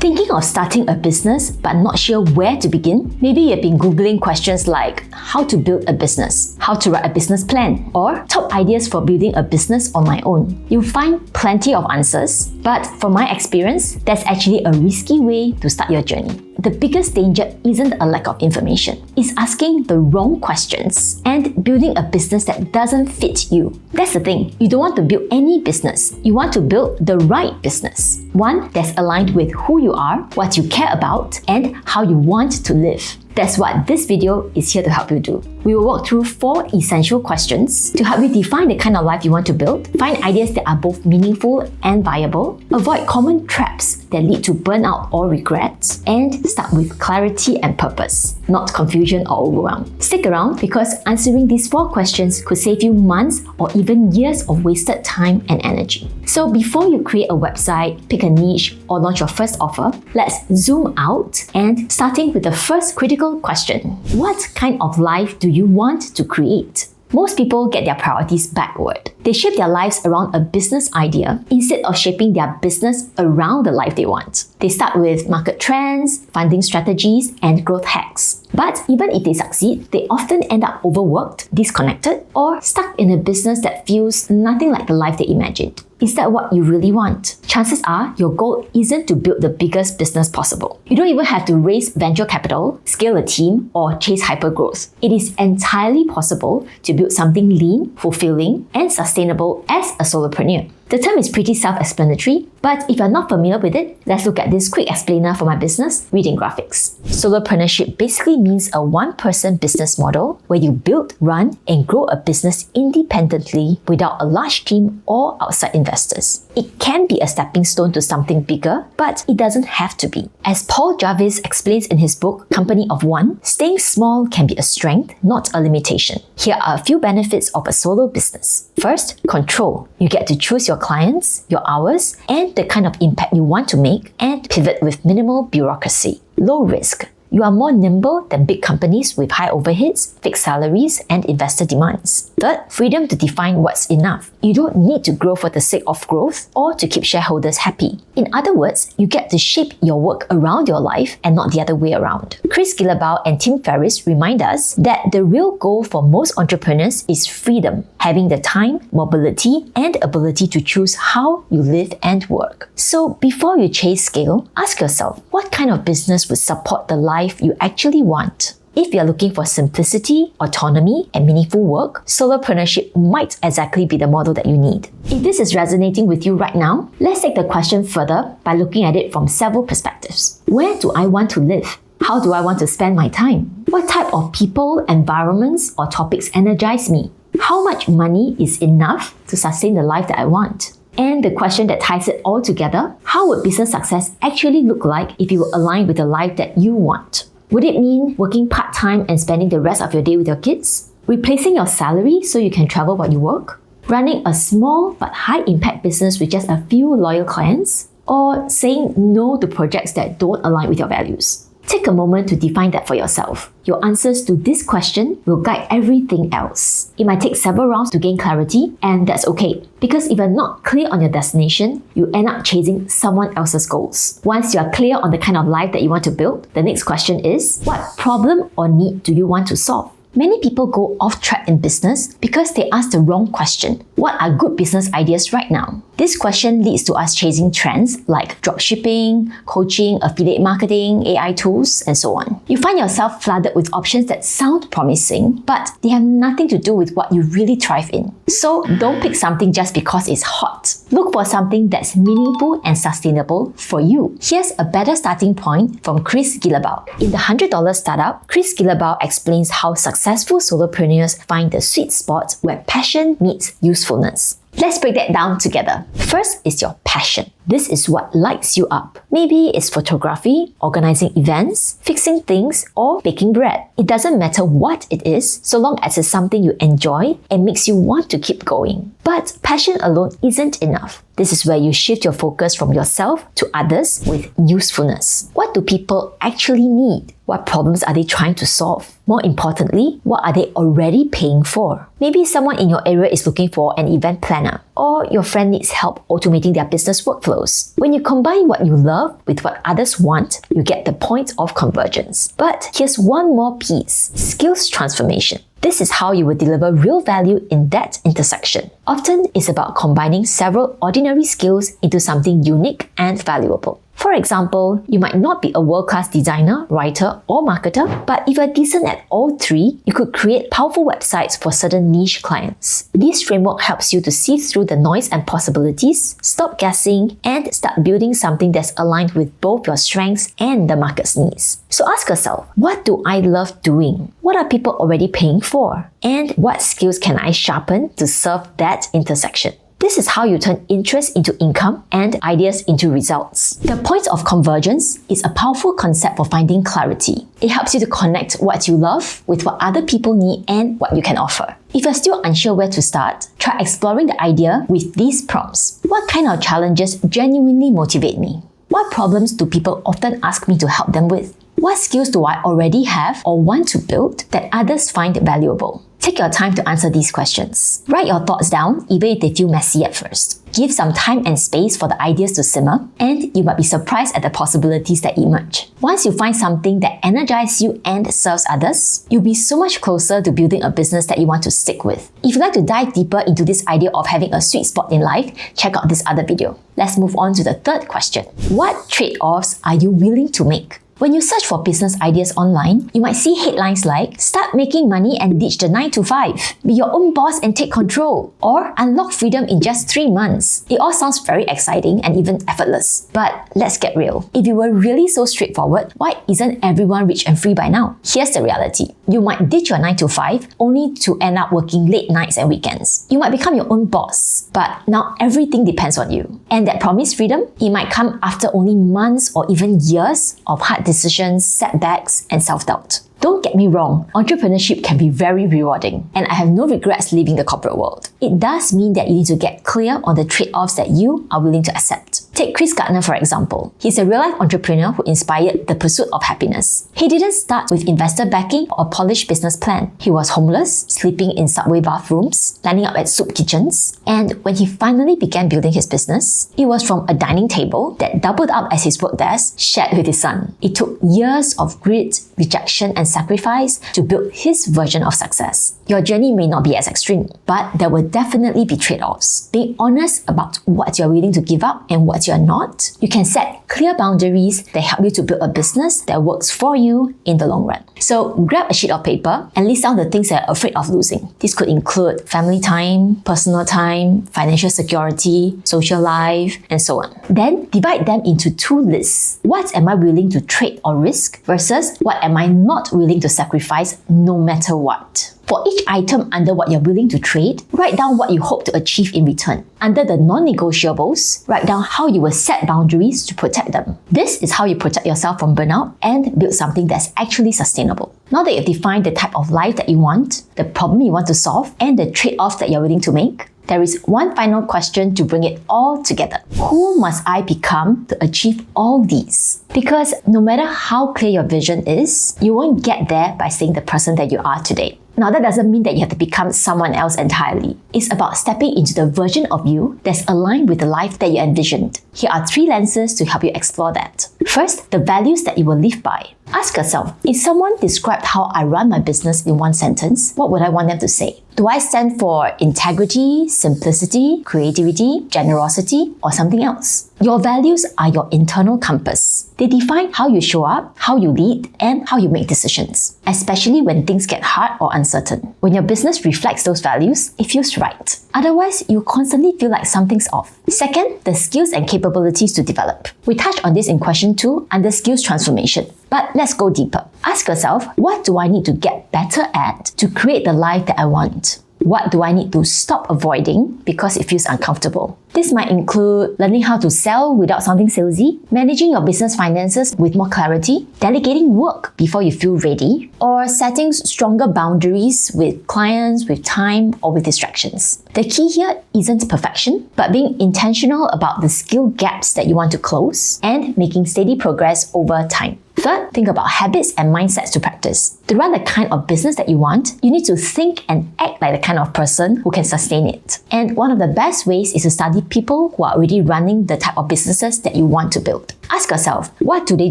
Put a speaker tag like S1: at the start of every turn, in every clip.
S1: Thinking of starting a business but not sure where to begin? Maybe you've been Googling questions like how to build a business, how to write a business plan, or top ideas for building a business on my own. You'll find plenty of answers, but from my experience, that's actually a risky way to start your journey. The biggest danger isn't a lack of information, it's asking the wrong questions and building a business that doesn't fit you. That's the thing, you don't want to build any business, you want to build the right business. One that's aligned with who you are, what you care about, and how you want to live. That's what this video is here to help you do. We will walk through 4 essential questions to help you define the kind of life you want to build, find ideas that are both meaningful and viable, avoid common traps that lead to burnout or regrets, and start with clarity and purpose, not confusion or overwhelm. Stick around because answering these 4 questions could save you months or even years of wasted time and energy. So before you create a website, pick a niche, or launch your first offer, let's zoom out and starting with the first critical question. What kind of life do you want to create? Most people get their priorities backward. They shape their lives around a business idea instead of shaping their business around the life they want. They start with market trends, funding strategies, and growth hacks. But even if they succeed, they often end up overworked, disconnected, or stuck in a business that feels nothing like the life they imagined. Is that what you really want? Chances are your goal isn't to build the biggest business possible. You don't even have to raise venture capital, scale a team, or chase hypergrowth. It is entirely possible to build something lean, fulfilling, and sustainable as a solopreneur. The term is pretty self-explanatory, but if you're not familiar with it, let's look at this quick explainer for my business, Reading Graphics. Solopreneurship basically means a one-person business model where you build, run, and grow a business independently without a large team or outside investors. It can be a stepping stone to something bigger, but it doesn't have to be. As Paul Jarvis explains in his book, Company of One, staying small can be a strength, not a limitation. Here are a few benefits of a solo business. First, control. You get to choose your clients, your hours, and the kind of impact you want to make, and pivot with minimal bureaucracy. Low risk. You are more nimble than big companies with high overheads, fixed salaries, and investor demands. Third, freedom to define what's enough. You don't need to grow for the sake of growth or to keep shareholders happy. In other words, you get to shape your work around your life and not the other way around. Chris Guillebeau and Tim Ferriss remind us that the real goal for most entrepreneurs is freedom, having the time, mobility, and ability to choose how you live and work. So before you chase scale, ask yourself, what kind of business would support the life you actually want? If you're looking for simplicity, autonomy, and meaningful work, solopreneurship might exactly be the model that you need. If this is resonating with you right now, let's take the question further by looking at it from several perspectives. Where do I want to live? How do I want to spend my time? What type of people, environments, or topics energize me? How much money is enough to sustain the life that I want? And the question that ties it all together, how would business success actually look like if you were aligned with the life that you want? Would it mean working part-time and spending the rest of your day with your kids? Replacing your salary so you can travel while you work? Running a small but high-impact business with just a few loyal clients? Or saying no to projects that don't align with your values? Take a moment to define that for yourself. Your answers to this question will guide everything else. It might take several rounds to gain clarity, and that's okay. Because if you're not clear on your destination, you end up chasing someone else's goals. Once you are clear on the kind of life that you want to build, the next question is, what problem or need do you want to solve? Many people go off track in business because they ask the wrong question. What are good business ideas right now? This question leads to us chasing trends like dropshipping, coaching, affiliate marketing, AI tools, and so on. You find yourself flooded with options that sound promising, but they have nothing to do with what you really thrive in. So don't pick something just because it's hot. Look for something that's meaningful and sustainable for you. Here's a better starting point from Chris Guillebeau. In the $100 Startup, Chris Guillebeau explains how successful solopreneurs find the sweet spot where passion meets usefulness. Let's break that down together. First is your passion. This is what lights you up. Maybe it's photography, organizing events, fixing things, or baking bread. It doesn't matter what it is, so long as it's something you enjoy and makes you want to keep going. But passion alone isn't enough. This is where you shift your focus from yourself to others with usefulness. What do people actually need? What problems are they trying to solve? More importantly, what are they already paying for? Maybe someone in your area is looking for an event planner, or your friend needs help automating their business workflow. flows. When you combine what you love with what others want, you get the point of convergence. But here's one more piece: skills transformation. This is how you will deliver real value in that intersection. Often, it's about combining several ordinary skills into something unique and valuable. For example, you might not be a world-class designer, writer, or marketer, but if you're decent at all three, you could create powerful websites for certain niche clients. This framework helps you to sift through the noise and possibilities, stop guessing, and start building something that's aligned with both your strengths and the market's needs. So ask yourself, what do I love doing? What are people already paying for? And what skills can I sharpen to serve that intersection? This is how you turn interest into income and ideas into results. The point of convergence is a powerful concept for finding clarity. It helps you to connect what you love with what other people need and what you can offer. If you're still unsure where to start, try exploring the idea with these prompts. What kind of challenges genuinely motivate me? What problems do people often ask me to help them with? What skills do I already have or want to build that others find valuable? Take your time to answer these questions. Write your thoughts down, even if they feel messy at first. Give some time and space for the ideas to simmer, and you might be surprised at the possibilities that emerge. Once you find something that energizes you and serves others, you'll be so much closer to building a business that you want to stick with. If you'd like to dive deeper into this idea of having a sweet spot in life, check out this other video. Let's move on to the third question. What trade-offs are you willing to make? When you search for business ideas online, you might see headlines like "Start making money and ditch the 9 to 5, be your own boss and take control," or "Unlock freedom in just 3 months." It all sounds very exciting and even effortless. But let's get real. If it were really so straightforward, why isn't everyone rich and free by now? Here's the reality. You might ditch your 9 to 5 only to end up working late nights and weekends. You might become your own boss, but now everything depends on you. And that promised freedom, it might come after only months or even years of hard decisions, setbacks, and self-doubt. Don't get me wrong, entrepreneurship can be very rewarding, and I have no regrets leaving the corporate world. It does mean that you need to get clear on the trade-offs that you are willing to accept. Take Chris Gardner for example. He's a real-life entrepreneur who inspired the pursuit of happiness. He didn't start with investor backing or a polished business plan. He was homeless, sleeping in subway bathrooms, lining up at soup kitchens, and when he finally began building his business, it was from a dining table that doubled up as his work desk, shared with his son. It took years of grit, rejection, and sacrifice to build his version of success. Your journey may not be as extreme, but there will definitely be trade-offs. Being honest about what you're willing to give up and what you're not, you can set clear boundaries that help you to build a business that works for you in the long run. So grab a sheet of paper and list down the things that you're afraid of losing. This could include family time, personal time, financial security, social life, and so on. Then divide them into 2 lists. What am I willing to trade or risk versus what am I not willing to sacrifice no matter what? For each item under what you're willing to trade, write down what you hope to achieve in return. Under the non-negotiables, write down how you will set boundaries to protect them. This is how you protect yourself from burnout and build something that's actually sustainable. Now that you've defined the type of life that you want, the problem you want to solve, and the trade-offs that you're willing to make, there is one final question to bring it all together. Who must I become to achieve all these? Because no matter how clear your vision is, you won't get there by staying the person that you are today. Now, that doesn't mean that you have to become someone else entirely. It's about stepping into the version of you that's aligned with the life that you envisioned. Here are 3 lenses to help you explore that. First, the values that you will live by. Ask yourself, if someone described how I run my business in 1 sentence, what would I want them to say? Do I stand for integrity, simplicity, creativity, generosity, or something else? Your values are your internal compass. They define how you show up, how you lead, and how you make decisions, especially when things get hard or uncertain. When your business reflects those values, it feels right. Otherwise, you constantly feel like something's off. Second, the skills and capabilities to develop. We touched on this in question 2 under skills transformation. But let's go deeper. Ask yourself, what do I need to get better at to create the life that I want? What do I need to stop avoiding because it feels uncomfortable? This might include learning how to sell without sounding salesy, managing your business finances with more clarity, delegating work before you feel ready, or setting stronger boundaries with clients, with time, or with distractions. The key here isn't perfection, but being intentional about the skill gaps that you want to close and making steady progress over time. Third, think about habits and mindsets to practice. To run the kind of business that you want, you need to think and act like the kind of person who can sustain it. And one of the best ways is to study study people who are already running the type of businesses that you want to build. Ask yourself, what do they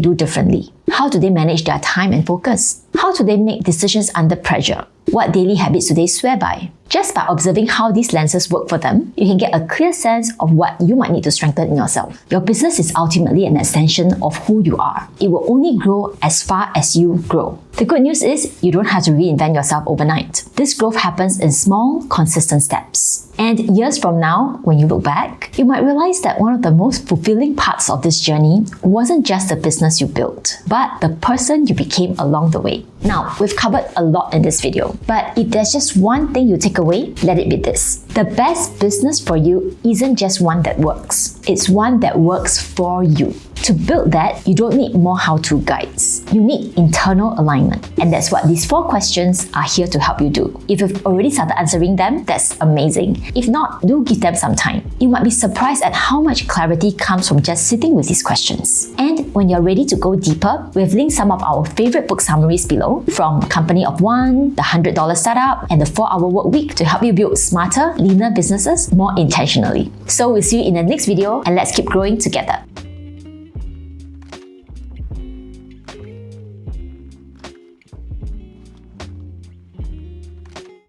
S1: do differently? How do they manage their time and focus? How do they make decisions under pressure? What daily habits do they swear by? Just by observing how these lenses work for them, you can get a clear sense of what you might need to strengthen in yourself. Your business is ultimately an extension of who you are. It will only grow as far as you grow. The good news is you don't have to reinvent yourself overnight. This growth happens in small, consistent steps. And years from now, when you look back, you might realize that one of the most fulfilling parts of this journey wasn't just the business you built, but the person you became along the way. Now, we've covered a lot in this video, but if there's just one thing you take away, let it be this. The best business for you isn't just one that works. It's one that works for you. To build that, you don't need more how-to guides. You need internal alignment. And that's what these 4 questions are here to help you do. If you've already started answering them, that's amazing. If not, do give them some time. You might be surprised at how much clarity comes from just sitting with these questions. And when you're ready to go deeper, we've linked some of our favorite book summaries below, from Company of One, The $100 Startup, and The 4-Hour Workweek to help you build smarter, leaner businesses more intentionally. So we'll see you in the next video, and let's keep growing together.